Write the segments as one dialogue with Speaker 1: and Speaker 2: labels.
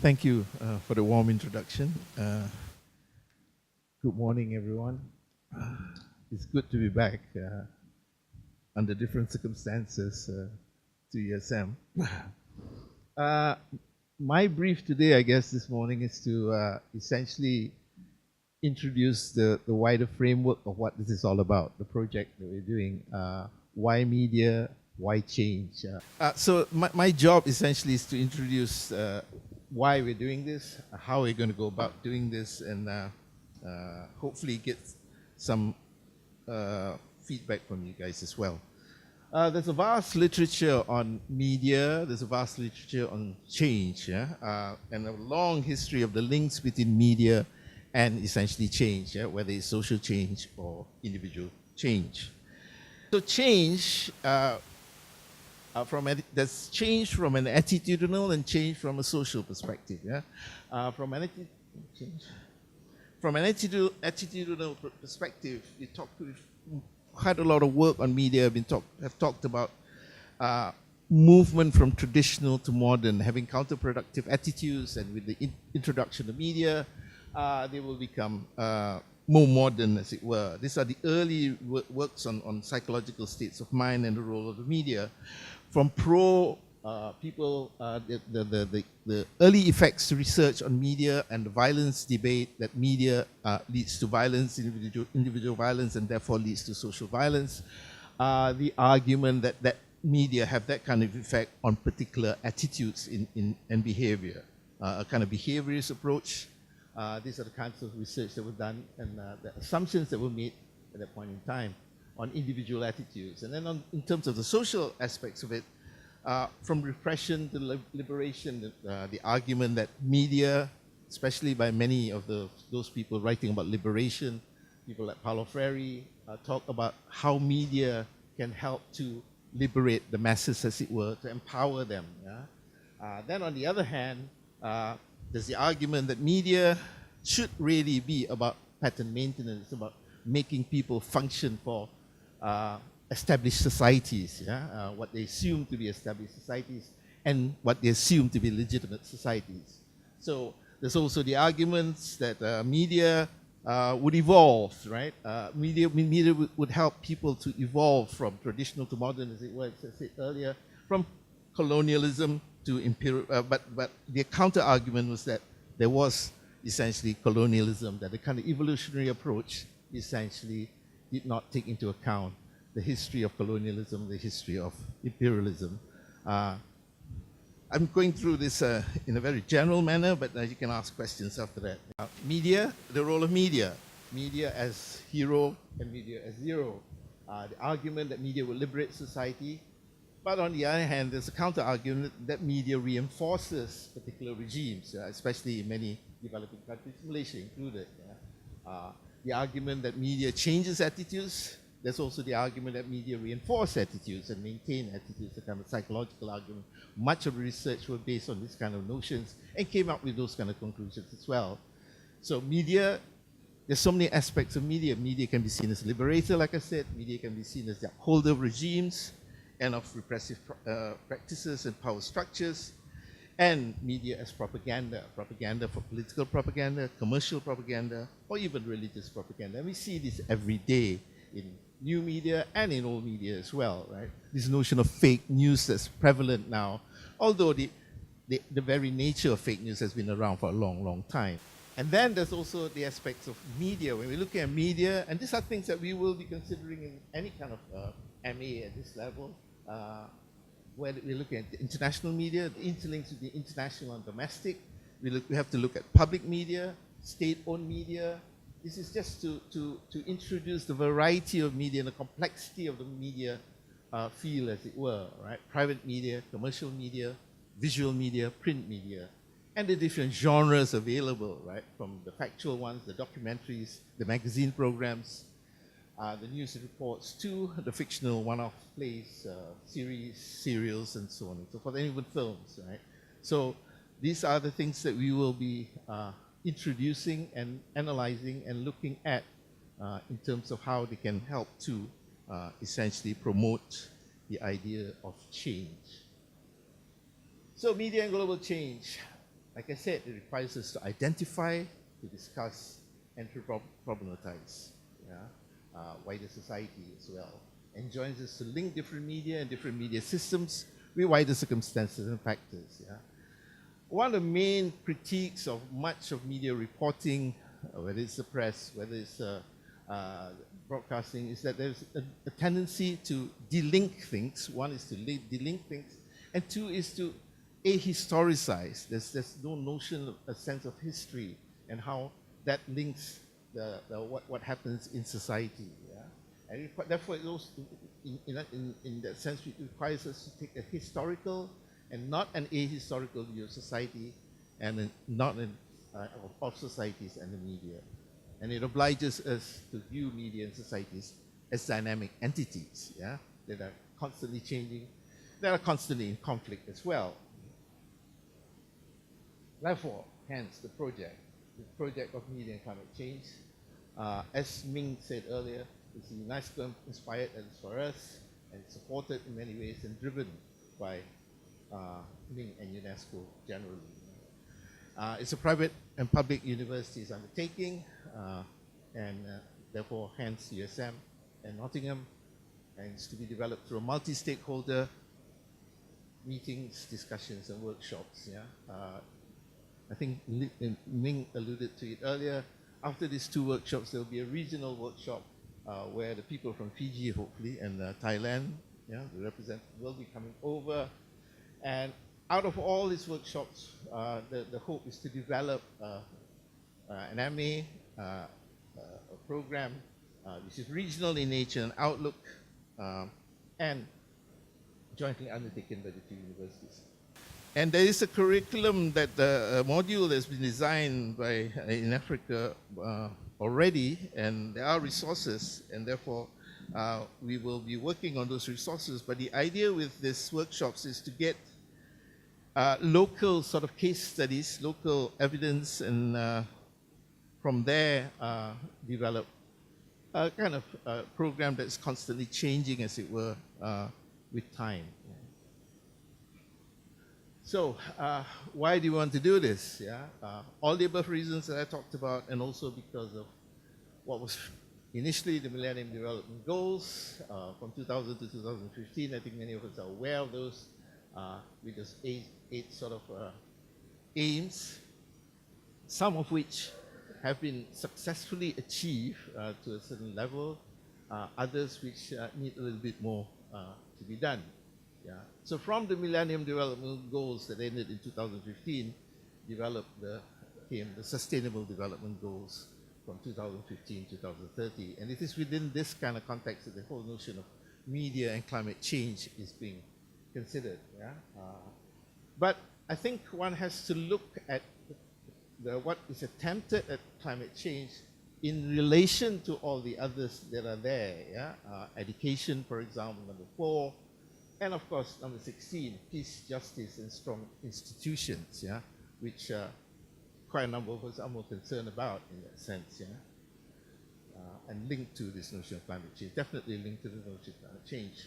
Speaker 1: Thank you for the warm introduction. Good morning, everyone. It's good to be back under different circumstances to ESM. My brief today, I guess, this morning is to essentially introduce the wider framework of what this is all about, the project that we're doing. Why media? Why change? So my job essentially is to introduce why we're doing this, how we're going to go about doing this, and hopefully get some feedback from you guys as well. There's a vast literature on media, there's a vast literature on change, and a long history of the links between media and essentially change, whether it's social change or individual change. So change, there's change from an attitudinal and change from a social perspective. From an attitudinal perspective, we've had a lot of work on media. Have talked about movement from traditional to modern, having counterproductive attitudes, and with the introduction of media, they will become more modern, as it were. These are the early works on psychological states of mind and the role of the media. From people, the early effects research on media and the violence debate that media leads to violence, individual violence, and therefore leads to social violence. The argument that media have that kind of effect on particular attitudes and behavior, a kind of behaviorist approach. These are the kinds of research that were done and the assumptions that were made at that point in time on individual attitudes. And then in terms of the social aspects of it, from repression to liberation, the argument that media, especially by many of those people writing about liberation, people like Paulo Freire, talk about how media can help to liberate the masses, as it were, to empower them. Then on the other hand, there's the argument that media should really be about pattern maintenance, about making people function for established societies, what they assume to be established societies and what they assume to be legitimate societies. So there's also the arguments that media would evolve, right? Media would help people to evolve from traditional to modern, as it was said earlier, from colonialism to imperial, but the counter argument was that there was essentially colonialism, that the kind of evolutionary approach essentially did not take into account the history of colonialism, the history of imperialism. I'm going through this in a very general manner, but you can ask questions after that. Media, the role of media. Media as hero and media as zero. The argument that media will liberate society. But on the other hand, there's a counter-argument that media reinforces particular regimes, especially in many developing countries, Malaysia included. The argument that media changes attitudes. There's also the argument that media reinforce attitudes and maintain attitudes, a kind of psychological argument. Much of the research was based on this kind of notions and came up with those kind of conclusions as well. So media, there's so many aspects of media. Media can be seen as liberator, like I said. Media can be seen as the upholder of regimes and of repressive practices and power structures, and media as propaganda for political propaganda, commercial propaganda, or even religious propaganda. And we see this every day in new media and in old media as well, right? This notion of fake news that's prevalent now, although the very nature of fake news has been around for a long, long time. And then there's also the aspects of media. When we're looking at media, and these are things that we will be considering in any kind of MA at this level, where we're looking at the international media, the interlinks with the international and domestic. We have to look at public media, state-owned media. This is just to introduce the variety of media and the complexity of the media field, as it were, right? Private media, commercial media, visual media, print media, and the different genres available, right? From the factual ones, the documentaries, the magazine programs, the news reports, to the fictional one-off plays, series, serials, and so on and so forth, and even films, right? So these are the things that we will be introducing and analyzing and looking at in terms of how they can help to essentially promote the idea of change. So media and global change. Like I said, it requires us to identify, to discuss, and to problematize, yeah, wider society as well. And joins us to link different media and different media systems with wider circumstances and factors. Yeah. One of the main critiques of much of media reporting, whether it's the press, whether it's broadcasting, is that there's a tendency to delink things. One is to delink things, and two is to ahistoricize. There's no notion of a sense of history and how that links what happens in society. Yeah? And therefore, it also, in that sense, it requires us to take a historical and not an ahistorical view of society, and not of societies and the media. And it obliges us to view media and societies as dynamic entities, yeah, that are constantly changing, that are constantly in conflict as well. Therefore, hence the project of media and climate change. As Ming said earlier, it's UNESCO inspired as for us, and supported in many ways and driven by Ming and UNESCO generally. It's a private and public universities undertaking, and therefore hence USM and Nottingham, and it's to be developed through multi-stakeholder meetings, discussions, and workshops. Yeah, I think Ming alluded to it earlier. After these two workshops, there will be a regional workshop where the people from Fiji, hopefully, and Thailand, yeah, the representatives will be coming over. And out of all these workshops, the hope is to develop an MA, a program which is regional in nature and outlook, and jointly undertaken by the two universities. And there is a curriculum that the module has been designed by in Africa already, and there are resources, and therefore we will be working on those resources. But the idea with these workshops is to get local sort of case studies, local evidence, and from there develop a kind of program that's constantly changing, as it were, with time. So, why do you want to do this? Yeah, all the above reasons that I talked about, and also because of what was initially the Millennium Development Goals from 2000 to 2015. I think many of us are aware of those, with those eight sort of aims, some of which have been successfully achieved to a certain level, others which need a little bit more to be done. Yeah. So from the Millennium Development Goals that ended in 2015, came the Sustainable Development Goals from 2015 to 2030. And it is within this kind of context that the whole notion of media and climate change is being considered. Yeah? But I think one has to look at what is attempted at climate change in relation to all the others that are there. Yeah? Education, for example, number 4. And of course, number 16, peace, justice, and strong institutions, yeah, which quite a number of us are more concerned about in that sense, yeah, and linked to this notion of climate change, definitely linked to the notion of climate change.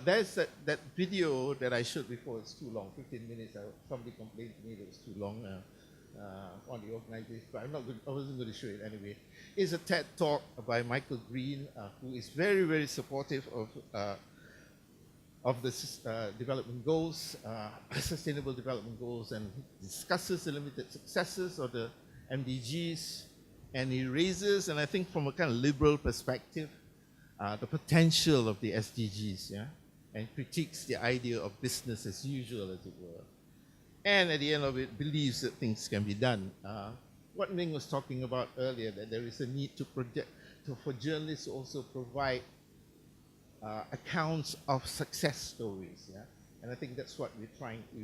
Speaker 1: There's that video that I showed before. It's too long, 15 minutes. Somebody complained to me that it was too long on the organization, but I wasn't going to show it anyway. It's a TED talk by Michael Green, who is very, very supportive of the development goals, sustainable development goals, and discusses the limited successes of the MDGs, and he raises, and I think from a kind of liberal perspective, the potential of the SDGs, yeah, and critiques the idea of business as usual, as it were. And at the end of it, believes that things can be done. What Ming was talking about earlier, that there is a need for journalists to also provide accounts of success stories, yeah, and I think that's what we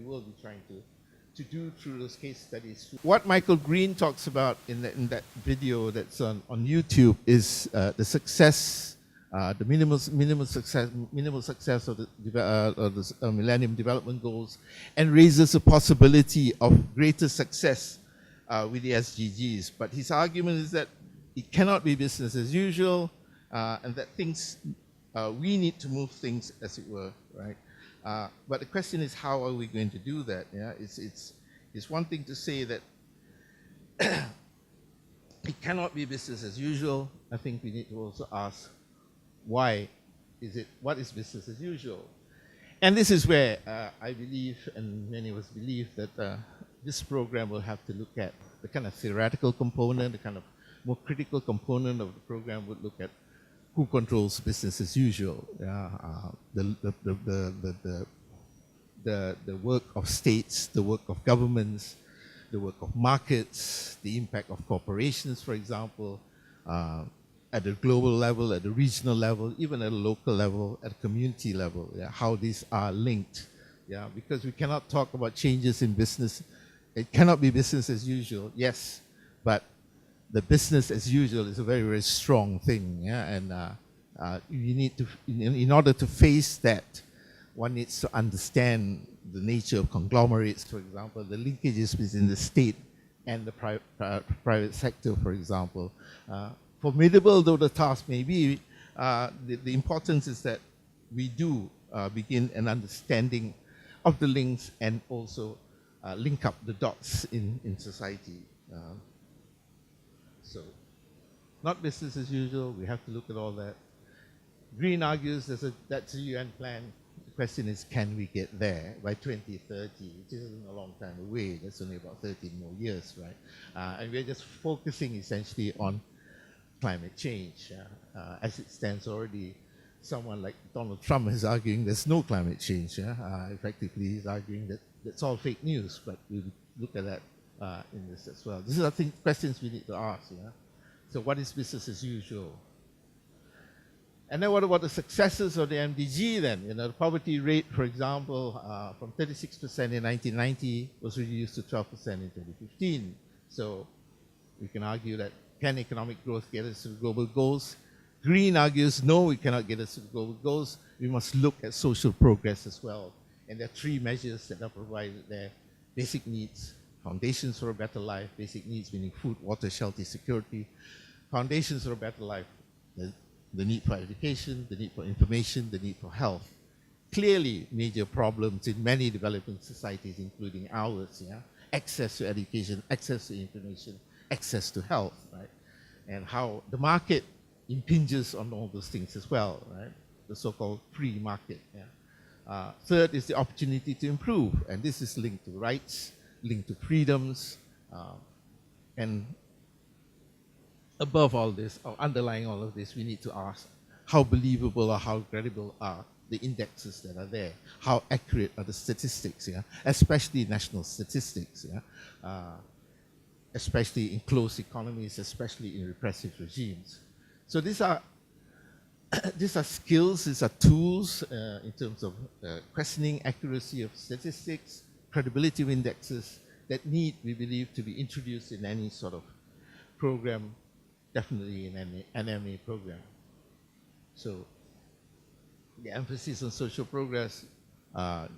Speaker 1: will be trying to do through those case studies. What Michael Green talks about in that video that's on YouTube is the success, the minimal success of the Millennium Development Goals, and raises a possibility of greater success with the SDGs. But his argument is that it cannot be business as usual, and that we need to move things, as it were, right? But the question is, how are we going to do that? Yeah, It's one thing to say that it cannot be business as usual. I think we need to also ask, what is business as usual? And this is where I believe, and many of us believe, that this program will have to look at the kind of theoretical component, the kind of more critical component of the program would look at who controls business as usual. The work of states, the work of governments, the work of markets, the impact of corporations, for example, at the global level, at the regional level, even at a local level, at a community level, how these are linked. Because we cannot talk about changes in business. It cannot be business as usual, yes, but the business as usual is a very, very strong thing, and you need to, in order to face that, one needs to understand the nature of conglomerates, for example, the linkages between the state and the private sector, for example. Formidable though the task may be, the importance is that we do begin an understanding of the links and also link up the dots in society. So, not business as usual, we have to look at all that. Green argues that's a UN plan. The question is, can we get there by 2030, which isn't a long time away, that's only about 13 more years, right? And we're just focusing essentially on climate change. As it stands already, someone like Donald Trump is arguing there's no climate change. Effectively, he's arguing that that's all fake news, but we'll look at that in this as well. These are, I think, questions we need to ask. So what is business as usual? And then what about the successes of the MDG then? The poverty rate, for example, from 36% in 1990 was reduced to 12% in 2015. So we can argue that, can economic growth get us to global goals? Green argues, no, we cannot get us to global goals. We must look at social progress as well. And there are three measures that are provided there. Basic needs, foundations for a better life. Basic needs meaning food, water, shelter, security. Foundations for a better life, the need for education, the need for information, the need for health. Clearly major problems in many developing societies, including ours. Access to education, access to information, access to health, right? And how the market impinges on all those things as well, right? The so-called free market. Third is the opportunity to improve, and this is linked to rights, linked to freedoms, and above all this, or underlying all of this, we need to ask how believable or how credible are the indexes that are there? How accurate are the statistics, especially national statistics, especially in closed economies, especially in repressive regimes. So these are skills, these are tools in terms of questioning accuracy of statistics, credibility of indexes that need, we believe, to be introduced in any sort of program, definitely in an NMA program. So the emphasis on social progress,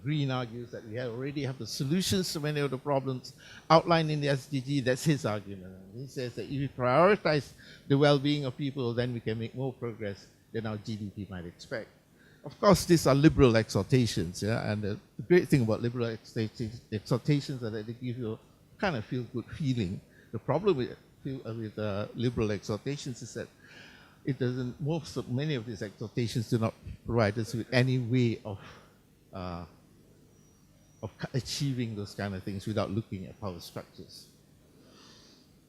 Speaker 1: Green argues that we already have the solutions to many of the problems outlined in the SDG. That's his argument. He says that if we prioritize the well-being of people, then we can make more progress than our GDP might expect. Of course, these are liberal exhortations, and the great thing about liberal exhortations is that they give you a kind of feel-good feeling. The problem with liberal exhortations is that it doesn't, many of these exhortations do not provide us with any way of achieving those kind of things without looking at power structures.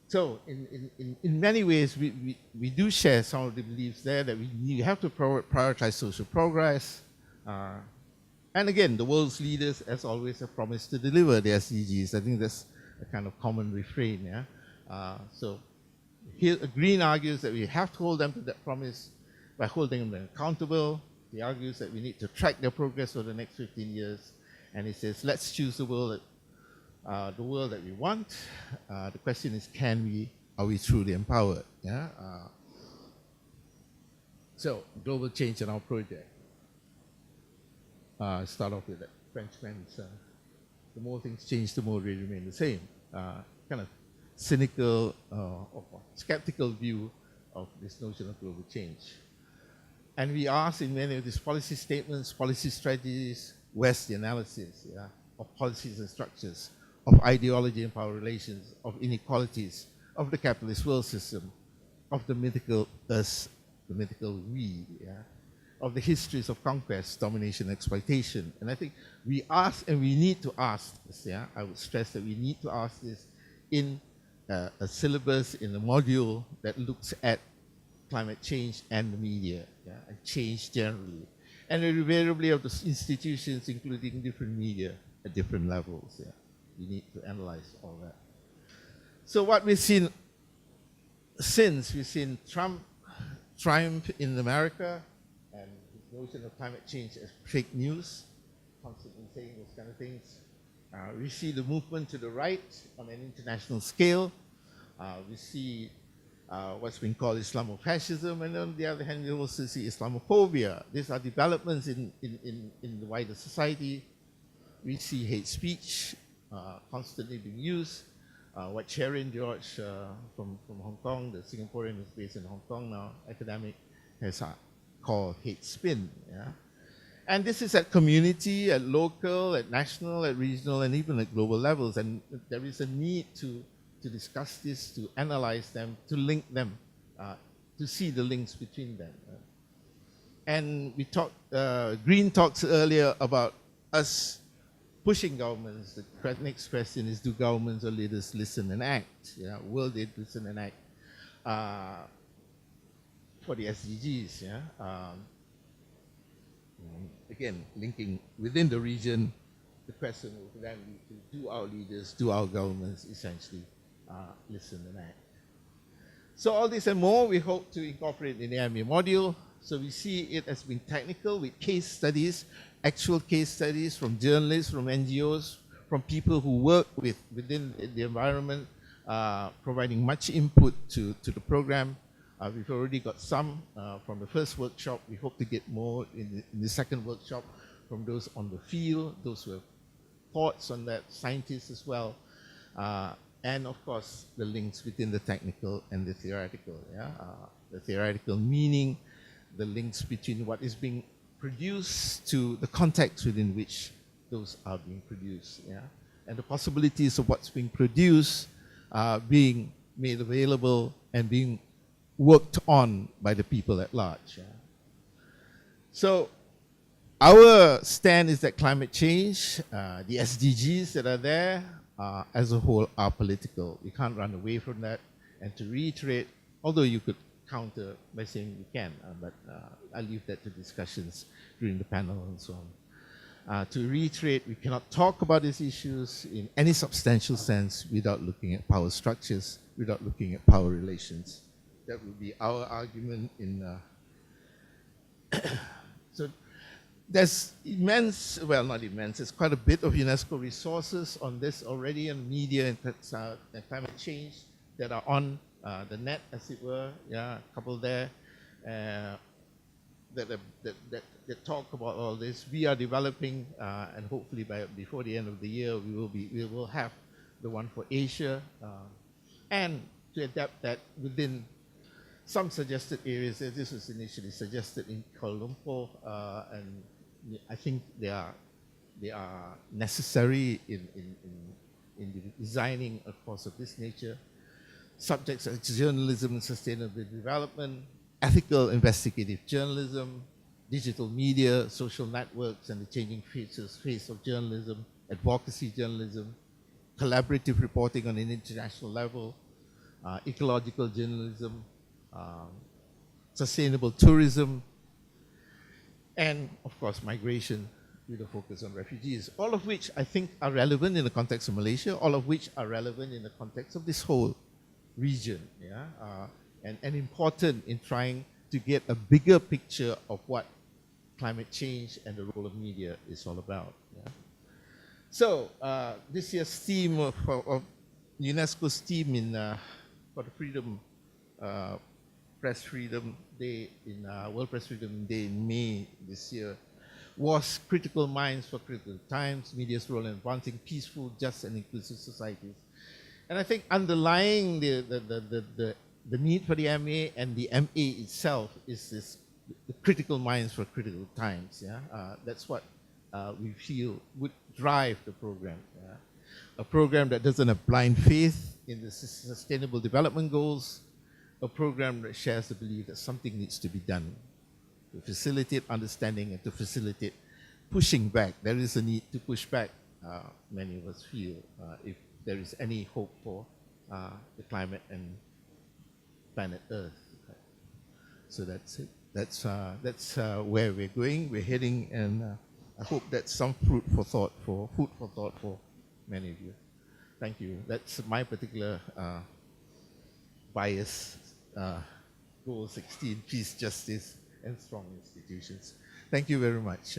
Speaker 1: So in many ways, we do share some of the beliefs there that we have to prioritize social progress. And again, the world's leaders, as always, have promised to deliver the SDGs. I think that's a kind of common refrain. So here, Green argues that we have to hold them to that promise by holding them accountable. He argues that we need to track their progress over the next 15 years. And he says, let's choose the world that we want. The question is, are we truly empowered? So, global change in our project. Start off with that Frenchman's, the more things change, the more they remain the same. Kind of cynical or skeptical view of this notion of global change. And we ask in many of these policy statements, policy strategies, where's the analysis of policies and structures? of ideology and power relations, of inequalities, of the capitalist world system, of the mythical us, the mythical we, yeah, of the histories of conquest, domination, exploitation. And I think we ask, and we need to ask this, yeah? I would stress that we need to ask this in a syllabus, in a module that looks at climate change and the media, yeah? And change generally. And invariably of the institutions, including different media at different levels, yeah? We need to analyze all that. So what we've seen since, we've seen Trump triumph in America, and his notion of climate change as fake news, constantly saying those kind of things. We see the movement to the right on an international scale. We see what's been called Islamofascism, and on the other hand, we also see Islamophobia. These are developments in the wider society. We see hate speech constantly being used. What Sharon George from Hong Kong, the Singaporean who's based in Hong Kong now, academic, has called hate spin. Yeah? And this is at community, at local, at national, at regional, and even at global levels. And there is a need to discuss this, to analyze them, to link them, to see the links between them. And we talked, Green talks earlier about us pushing governments. The next question is, do governments or leaders listen and act? Yeah? Will they listen and act for the SDGs? Yeah? Again, linking within the region, the question will then be to do our leaders, do our governments essentially listen and act? So all this and more we hope to incorporate in the MA module. So we see it as being technical with case studies, actual case studies from journalists, from NGOs, from people who work within the environment, providing much input to the program. We've already got some from the first workshop. We hope to get more in the second workshop from those on the field, those who have thoughts on that, scientists as well. And of course, the links between the technical and the theoretical. Yeah? The theoretical meaning, the links between what is being produced to the context within which those are being produced. Yeah? And the possibilities of what's being produced being made available and being worked on by the people at large. Yeah? So our stand is that climate change, the SDGs that are there, as a whole are political. We can't run away from that. And to reiterate, although you could counter by saying you can, but I'll leave that to discussions during the panel and so on. To reiterate, we cannot talk about these issues in any substantial sense without looking at power structures, without looking at power relations. That would be our argument in... So there's immense, well, not immense, there's quite a bit of UNESCO resources on this already, and media and climate change that are on the net, as it were. Yeah, a couple there that talk about all this. We are developing, and hopefully before the end of the year, we will have the one for Asia, and to adapt that within some suggested areas. This was initially suggested in Kuala Lumpur, and I think they are necessary in designing a course of this nature. Subjects like journalism and sustainable development, ethical investigative journalism, digital media, social networks and the changing face of journalism, advocacy journalism, collaborative reporting on an international level, ecological journalism, sustainable tourism, and of course migration with a focus on refugees, all of which I think are relevant in the context of Malaysia, all of which are relevant in the context of this whole region, yeah? And important in trying to get a bigger picture of what climate change and the role of media is all about. Yeah? So this year's theme of UNESCO's theme for the freedom, Press Freedom Day in World Press Freedom Day in May this year was critical minds for critical times, media's role in advancing peaceful, just and inclusive societies. And I think underlying the need for the MA and the MA itself is this the critical minds for critical times. Yeah? That's what we feel would drive the program. Yeah? a program that doesn't have blind faith in the Sustainable Development Goals, a program that shares the belief that something needs to be done to facilitate understanding and to facilitate pushing back. There is a need to push back, many of us feel, if there is any hope for the climate and planet Earth. So that's it. That's where we're going. We're heading, and I hope that's some food for thought for many of you. Thank you. That's my particular bias. Goal 16: peace, justice, and strong institutions. Thank you very much.